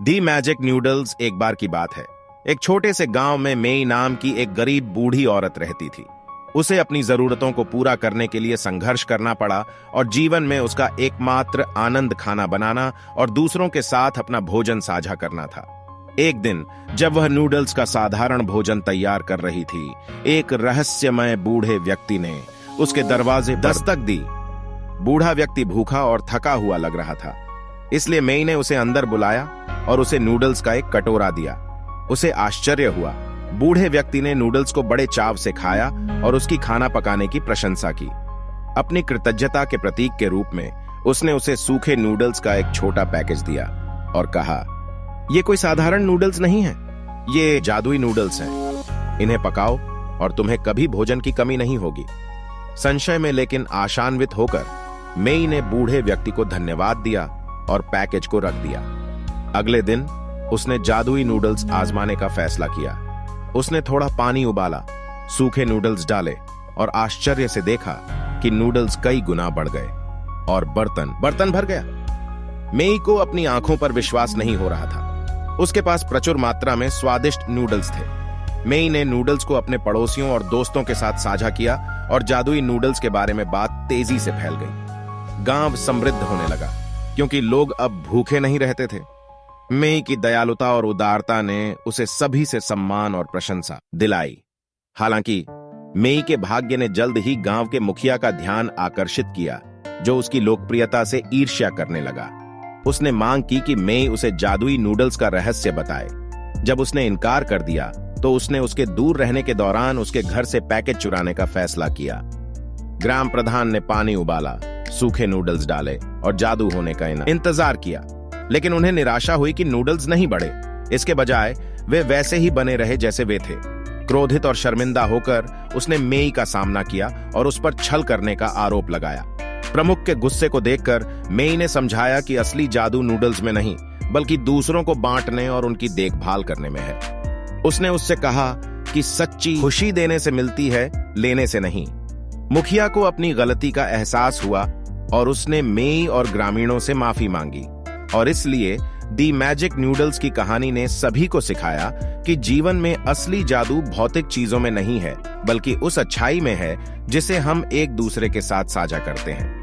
दी magic noodles एक बार की बात है। एक छोटे से गांव में मेई नाम की एक गरीब बूढ़ी औरत रहती थी। उसे अपनी जरूरतों को पूरा करने के लिए संघर्ष करना पड़ा और जीवन में उसका एकमात्र आनंद खाना बनाना और दूसरों के साथ अपना भोजन साझा करना था। एक दिन जब वह नूडल्स का साधारण भोजन तैयार कर रही थी, एक रहस्यमय बूढ़े व्यक्ति ने उसके दरवाजे दस्तक दी। बूढ़ा व्यक्ति भूखा और थका हुआ लग रहा था, इसलिए मेई ने उसे अंदर बुलाया और उसे नूडल्स का एक कटोरा दिया। उसे आश्चर्य हुआ। बूढ़े व्यक्ति ने नूडल्स को बड़े चाव से खाया और उसकी खाना पकाने की प्रशंसा की। अपनी कृतज्ञता के प्रतीक के रूप में उसने उसे सूखे नूडल्स का एक छोटा पैकेज दिया और कहा, ये कोई साधारण नूडल्स नहीं है, ये जादुई नूडल्स हैं। इन्हें पकाओ और तुम्हें कभी भोजन की कमी नहीं होगी। संशय में लेकिन आशान्वित होकर मेई ने बूढ़े व्यक्ति को धन्यवाद दिया और पैकेज को रख दिया। अगले दिन उसने जादुई नूडल्स आजमाने का फैसला किया। उसने थोड़ा पानी उबाला, सूखे नूडल्स डाले और आश्चर्य से देखा कि नूडल्स कई गुना बढ़ गए और बर्तन भर गया। मेई को अपनी आंखों पर विश्वास नहीं हो रहा था। उसके पास प्रचुर मात्रा में स्वादिष्ट नूडल्स थे। मेई ने नूडल्स को अपने पड़ोसियों और दोस्तों के साथ साझा किया और जादुई नूडल्स के बारे में बात तेजी से फैल गई। गांव समृद्ध होने लगा क्योंकि लोग अब भूखे नहीं रहते थे। मेई की दयालुता और उदारता ने उसे सभी से सम्मान और प्रशंसा दिलाई। हालांकि मेई के भाग्य ने जल्द ही गांव के मुखिया का ध्यान आकर्षित किया, जो उसकी लोकप्रियता से ईर्ष्या करने लगा। उसने मांग की कि मेई उसे जादुई नूडल्स का रहस्य बताए। जब उसने इनकार कर दिया तो उसने उसके दूर रहने के दौरान उसके घर से पैकेज चुराने का फैसला किया। ग्राम प्रधान ने पानी उबाला, सूखे नूडल्स डाले और जादू होने का इंतजार किया, लेकिन उन्हें निराशा हुई कि नूडल्स नहीं बढ़े। इसके बजाय वे वैसे ही बने रहे जैसे वे थे। क्रोधित और शर्मिंदा होकर उसने मेई का सामना किया और उस पर छल करने का आरोप लगाया। प्रमुख के गुस्से को देखकर मेई ने समझाया कि असली जादू नूडल्स में नहीं, बल्कि दूसरों को बांटने और उनकी देखभाल करने में है। उसने उससे कहा कि सच्ची खुशी देने से मिलती है, लेने से नहीं। मुखिया को अपनी गलती का एहसास हुआ और उसने मेई और ग्रामीणों से माफी मांगी। और इसलिए दी मैजिक नूडल्स की कहानी ने सभी को सिखाया कि जीवन में असली जादू भौतिक चीजों में नहीं है, बल्कि उस अच्छाई में है जिसे हम एक दूसरे के साथ साझा करते हैं।